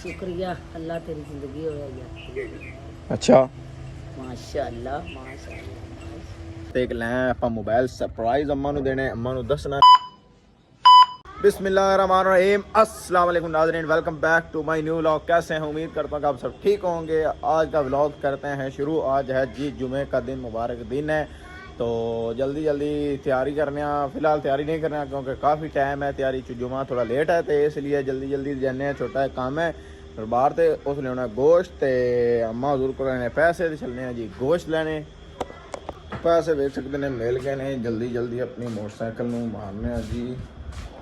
शुक्रिया अल्लाह तेरी जिंदगी होया यार। अच्छा माशाअल्लाह माशाअल्लाह। देख लें आप मोबाइल सरप्राइज अम्मा नु देने, अम्मा नु दसना। बिस्मिल्लाहिर्रहमानिर्रहीम, अस्सलाम वालेकुम नाज़रीन, welcome back to my new vlog. कैसे हैं? उम्मीद करता हूँ कि आप सब ठीक होंगे। आज का व्लॉग करते हैं शुरू। आज है जी जुमे का दिन, मुबारक दिन है, तो जल्दी जल्दी तैयारी करने। फिलहाल तैयारी नहीं करना क्योंकि काफ़ी टाइम है, तैयारी जुमा थोड़ा लेट है, तो इसलिए जल्दी जल्दी जाने। छोटा है काम है और बाहर से उस लेना गोश्त, तो अम्मा हजूर को लेने पैसे, तो चलने हैं जी गोश्त लेने। पैसे देख सकते हैं मिल गए ने। जल्दी जल्दी अपनी मोटरसाइकिल में मारने जी,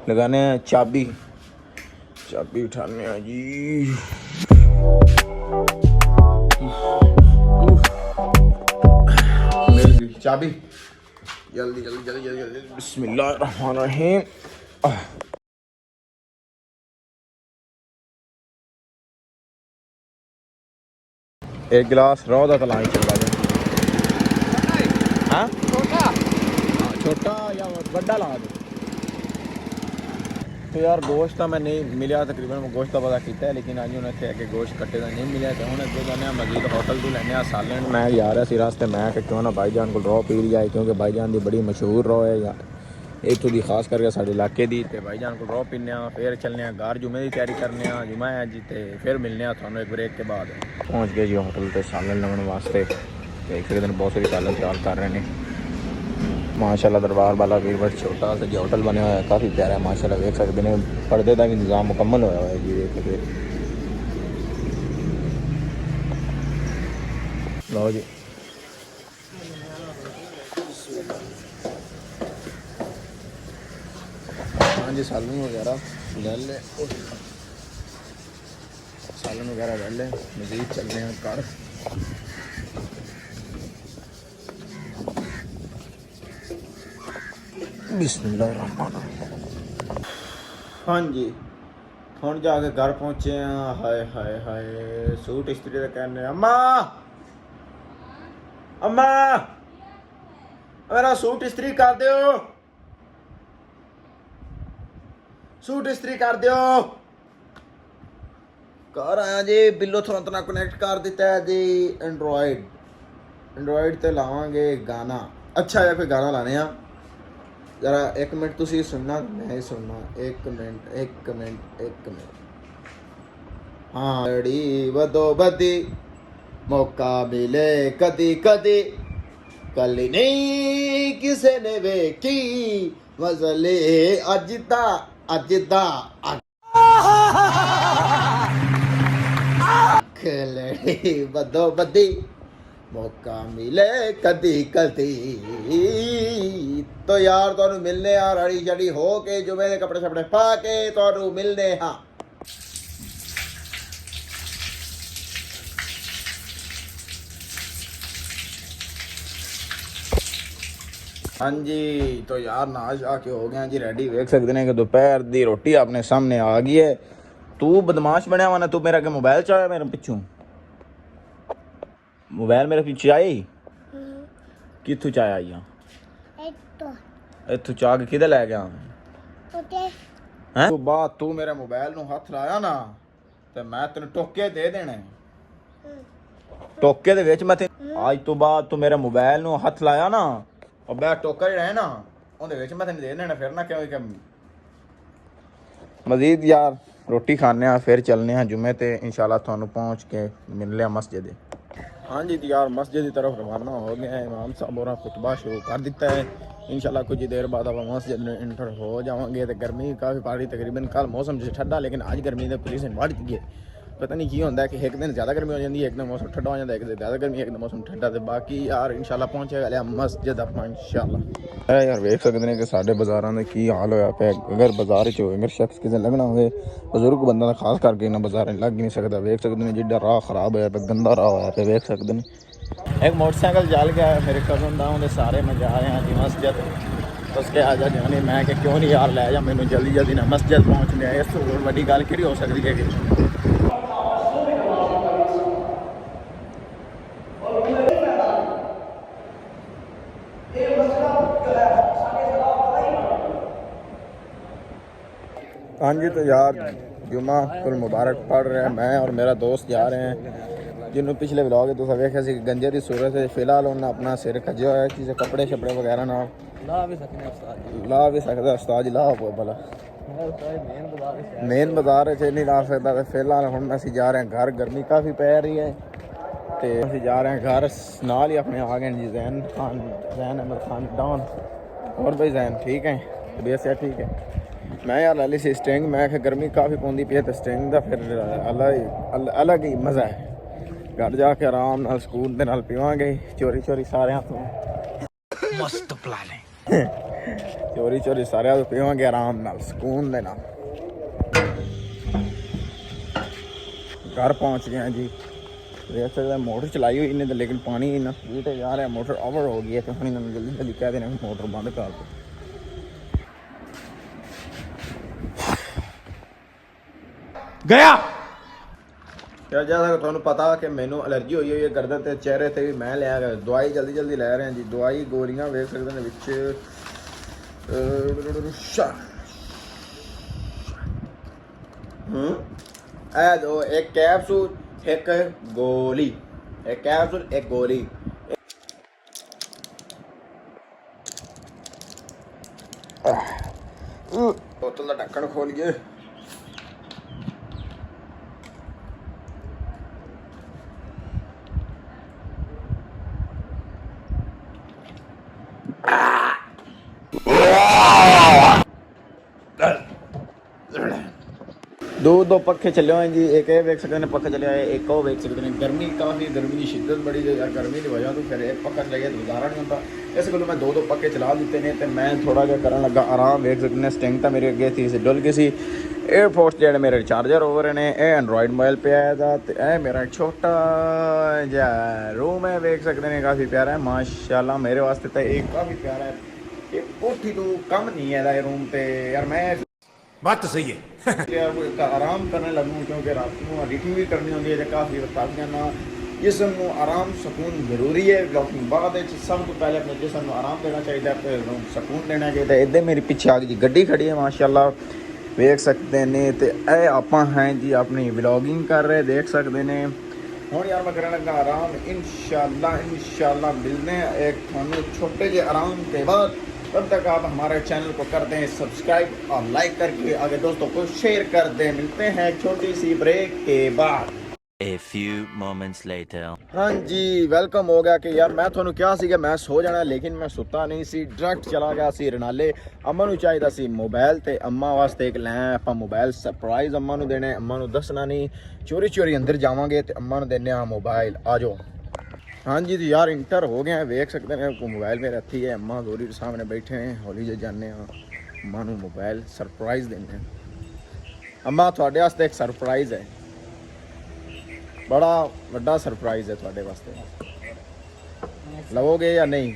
लगाने हैं चाबी, चाबी उठाने हैं जी। मिल गई चाबी। जल्दी जल्दी जल्दी जल्दी जल्दी बिस्मिल्लाहिर्रहमानिर्रहीम। एक गिलास रौदा तलाई चल रहा है। हाँ छोटा या बड़ा ला दो। तो यार गोश्त तो मैं नहीं मिला, तकरीबन मैं गोश्त का पता किया है, लेकिन अज उन्हें कहा कि गोश्त कट्टे का नहीं मिला। तो हूँ अगे जाने मजीद होटल तो लेने सालन। मैं जा रहा सी रास्ते, मैं कि क्यों ना भाईजान को रॉ पी जाए, क्योंकि भाईजान की बड़ी मशहूर रॉ है या इतों की खास करके साढ़े इलाके की। तो भाईजान को रॉ पीने, फिर चलने घर जुमे की तैयारी करने। जुमा है जी, तो फिर मिलने थानू एक ब्रेक के बाद। पहुँच गए जी होटल पर सालन लगने वास्ते। एक दिन बहुत सारी सालन तैयार कर रहे हैं माशाल्लाह। दरबार वाला वीरवट छोटा सा जो होटल बने हुआ है, काफ़ी प्यारा है माशाल्लाह। देख सकते हैं पर्दे का भी इंतजाम मुकम्मल होया है जी। देख सकते लो जी। हाँ जी, सालन वगैरह ले ले, सालन वगैरह ले ले, मज़ीद चलने हैं घर। बिस्मिल्लाहिर्रहमानिर्रहीम। हाँ जी, हम जाके घर पहुँचे हैं। हाय हाय हाय, सूट इस्त्री का कहने। अम्मा अम्मा मेरा सूट इस्त्री कर दो, सूट इस्त्री कर दो। घर आया जी, बिल्लो थोड़ा कनेक्ट कर दिता है जी। एंड्रॉयड एंड्रॉयड ते लावांगे गाना। अच्छा है, कोई गाना लाने हैं जरा। एक मिनट तुसी सुनना, मैं ही सुनना। एक मिनट एक मिनट एक मिनट। हाँ लड़ी वदो बदी, मौका मिले कदी कदी, कल नहीं किसे ने वेखी, मजले अजदा अजदा लड़ी वदो बदी, मौका मिले कदी कदी। तो यार तुहानू मिलने आ रड़ी शड़ी हो के, जुमे के कपड़े शपड़े पा के तुहानू मिलने। हाँ हाँ जी, तो यार नाश आके हो गया जी रेडी। देख सकते हैं कि दोपहर की रोटी अपने सामने आ गई है। तू बदमाश बनया वा ना, तू मेरा के मोबाइल चाया मेरे पिछू, मोबाइल मेरे पीछे आई कितों चाया आई इतों चाह के किधर लै गया हैं? तू बात तू मेरे मोबाइल नू हथ लाया ना, तो मैं तेन टोके दे देने। टोके दे विच मैं आज तो बाद तू मेरे मोबाइल नू हथ लाया ना, और मैं टोका जिहड़ा है ना उहदे विच मैं तेन दे देना। फिर ना क्यों मजीद यार रोटी खाने आ, फिर चलने हैं जुमे ते इंशाल्लाह। थानू पहुँच के मिलने मस्जिद। हाँ जी, तो यार मस्जिद की तरफ रवाना हो गए हैं। इमाम साहब और खुतबा शुरू कर दिता है। इंशाल्लाह कुछ ही देर बाद आप मस्जिद में इंटर हो जाएंगे। तो गर्मी काफ़ी पा रही, तकरीबन कल मौसम जो ठंडा, लेकिन आज गर्मी के पोजीशन बढ़ गई है। पता नहीं की होता है कि एक दिन ज़्यादा गर्मी हो जाती है, एक दिन मौसम ठंडा हो जाता है, एक दिन ज़्यादा गर्मी, एक दिन मौसम ठंडा। तो बाकी यार इंशाल्लाह पहुँचेगा मस्जिद अपना इंशाल्लाह। यार वेख सकते हैं कि साढ़े बाजारों में की हाल होया पे। अगर बाजार च अगर शख्स किसी लगना हो, बजुर्ग बंदा खास करके इन्हें बाजार लग ही नहीं सकता। वेख सकते हैं जिड्डा राह खराब होया पे, गंदा राह होया पे। वेख सकते हैं एक मोटरसाइकिल जल गया है मेरे कजन का, उन्हें सारे में जा रहे हैं जी मस्जिद। उसके आ जा जाने, मैं कि क्यों नहीं यार लै जा मैनू जल्दी जल्दी ना मस्जिद पहुँचने। इस तो बड़ी गल कि हो सकती है कि हाँ जी। तो यार जुम्मा कुल मुबारक पढ़ रहे हैं। मैं और मेरा दोस्त जा रहे हैं जिन्होंने पिछले व्लॉग तो वेख्या सी गंजे की सूरत है। फिलहाल उन्हें अपना सिर खजे हुआ है किसी कपड़े शपड़े वगैरह ना ला भी सकता उस्ताद ला भला मेन बाजार नहीं ला सकता। तो फिलहाल हम असी जा रहे हैं घर, गर्मी काफ़ी पै रही है तो असी जा रहे हैं घर। नाल ही अपने आ गए जी जैन अहमद खान डॉन। और भाई जैन ठीक है, तबीयत से ठीक है। मैं यार लाली सी स्ट्रिंग मैं गर्मी काफ़ी पौंदी पी है तो स्ट्रिंग का फिर अलग ही मज़ा है। घर जाके आराम नाल स्कूल दे नाल पीवांगे चोरी चोरी सारे तो मस्त प्लान है चोरी चोरी सारे तो पीवांगे आराम नाल सुकून दे नाल। घर पहुंच गए हैं जी। देख सकते मोटर चलाई हुई इन्हें तो लेकिन पानी इन्ना स्पीड है जा रहा है। मोटर ओवर हो गई है तो हम इन्होंने जल्दी जल्दी कह देना मोटर बंद कर दो। गया यार जैसा कि तुहानू पता कि मैनू एलर्जी हुई है गर्दन ते चेहरे ते भी मैं लिया गया दवाई जल्दी जल्दी लै रहे हैं जी। दवाई गोलियां वेख सकते हैं विच ए दो एक कैप्सूल एक गोली, एक कैप्सूल एक गोली। बोतल का ढक्कन खोलिए। दो पक्खे चले हुए जी। एक वेख सकते हैं पक्खा चले हुए, एक वो वेख सकते हैं। गर्मी काफ़ी गर्मी की शिद्दत बड़ी है यार। गर्मी की वजह तो फिर एक पक्का चलाइए तो गुजारा नहीं होता। इस गलो मैं दो पक्के चला दिते ने तो मैं थोड़ा जहा करन लगा आराम। वेख सकते हैं स्टिंग तो मेरे अगे थी डुल गई सी। एयरफोर्स जो मेरे चार्जर ओवर ने यह एंड्रॉयड मोबाइल पे आया था तो यह मेरा छोटा जहा रूम है। वेख सकते हैं काफ़ी प्यारा है माशाल्लाह। मेरे वास्ते तो एक काफ़ी प्यारा है। एक कोठी तो कम नहीं है रूम पे यार। मैं बात तो सही है यार आराम करने लगूँ क्योंकि रात को एडिटिंग भी करनी होती है काफ़ी वक्त ना। जिसम को आराम सुकून जरूरी है। ब्लॉगिंग बाद सब तो पहले अपने जिसम को आराम देना चाहिए, फिर सुकून देना चाहिए। इधर मेरे पीछे आ गई जी गड्डी खड़ी है माशाल्लाह वेख सकते ने। तो यह आप हैं जी अपनी व्लॉगिंग कर रहे देख सकते हैं। हूँ यार मैं करने लगा आराम। इंशाल्लाह मिलते हैं एक थानू छोटे जे आराम के बाद। तब तक आप हमारे चैनल को कर दें सब्सक्राइब और लाइक करके आगे दोस्तों को शेयर कर दें। मिलते हैं छोटी सी ब्रेक के बाद। A few moments later. हाँ जी वेलकम हो गया कि यार मैं थोनू क्या सी कि मैं सो जाना लेकिन मैं सुता नहीं सी। डायरेक्ट चला गया सी रनाले। अम्मा नू चाहिए सी मोबाइल ते अम्मा वास्ते एक लै आपां मोबाइल सरप्राइज अम्मा नू देने। अम्मा नू दसना नहीं, चोरी चोरी अंदर जावांगे तो अम्मा नू देने मोबाइल। आ जाओ। हाँ जी तो यार इंटर हो गए हैं वेख सकते हैं मोबाइल मेरे हथी है। अम्मा जोरी के सामने बैठे हैं हौली जे जाने अम्मा नू मोबाइल सरप्राइज देने। अम्मा थोड़े वास्ते एक सरप्राइज है, बड़ा वड्डा सरप्राइज है थोड़े वास्ते। लवोगे या नहीं?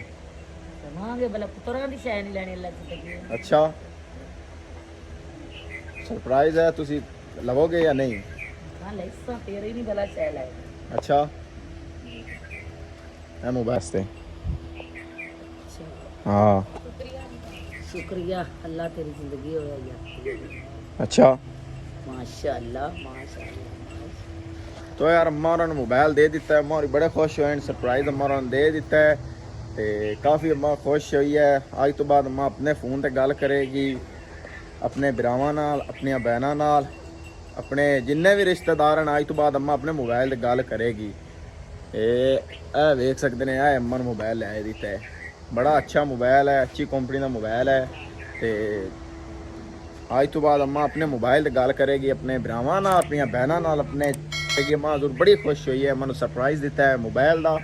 अच्छा सरप्राइज है तुसी लवोगे या नहीं? अच्छा है मोबाइल से। हाँ शुक्रिया अल्लाह तेरी जिंदगी हो यार। अच्छा माशाल्लाह। तो यार अम्मा ने मोबाइल दे दिता है। अम्मा बड़े खुश हुए हैं। सरप्राइज अम्मा ने दे दिता है तो काफ़ी अम्मा खुश हुई है। आज तो बाद अम्मा अपने फ़ोन पर गल करेगी अपने भरावां नाल, अपनी भैनों नाल, अपने जिन्ने भी रिश्तेदार हैं। आज तो बाद अम्मा अपने मोबाइल पर गल करेगी। वेख सकते हैं अम्मा मोबाइल लै दिता है। बड़ा अच्छा मोबाइल है, अच्छी कंपनी का मोबाइल है। तो आज तो बाद अम्मा अपने मोबाइल पर गल करेगी अपने भरावां नाल, अपनी भैनों नाल। अपने अम्मा जरूर बड़ी खुश हुई है। अम्मा सरप्राइज दिता है मोबाइल का।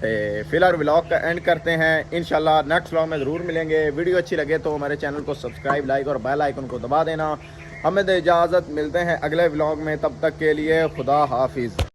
तो फिलहाल व्लॉग का एंड करते हैं। इंशाल्लाह नेक्स्ट व्लॉग में ज़रूर मिलेंगे। वीडियो अच्छी लगे तो हमारे चैनल को सब्सक्राइब लाइक और बेल आइकन को दबा देना। हमें दे इजाज़त, मिलते हैं अगले व्लॉग में। तब तक के लिए खुदा हाफिज़।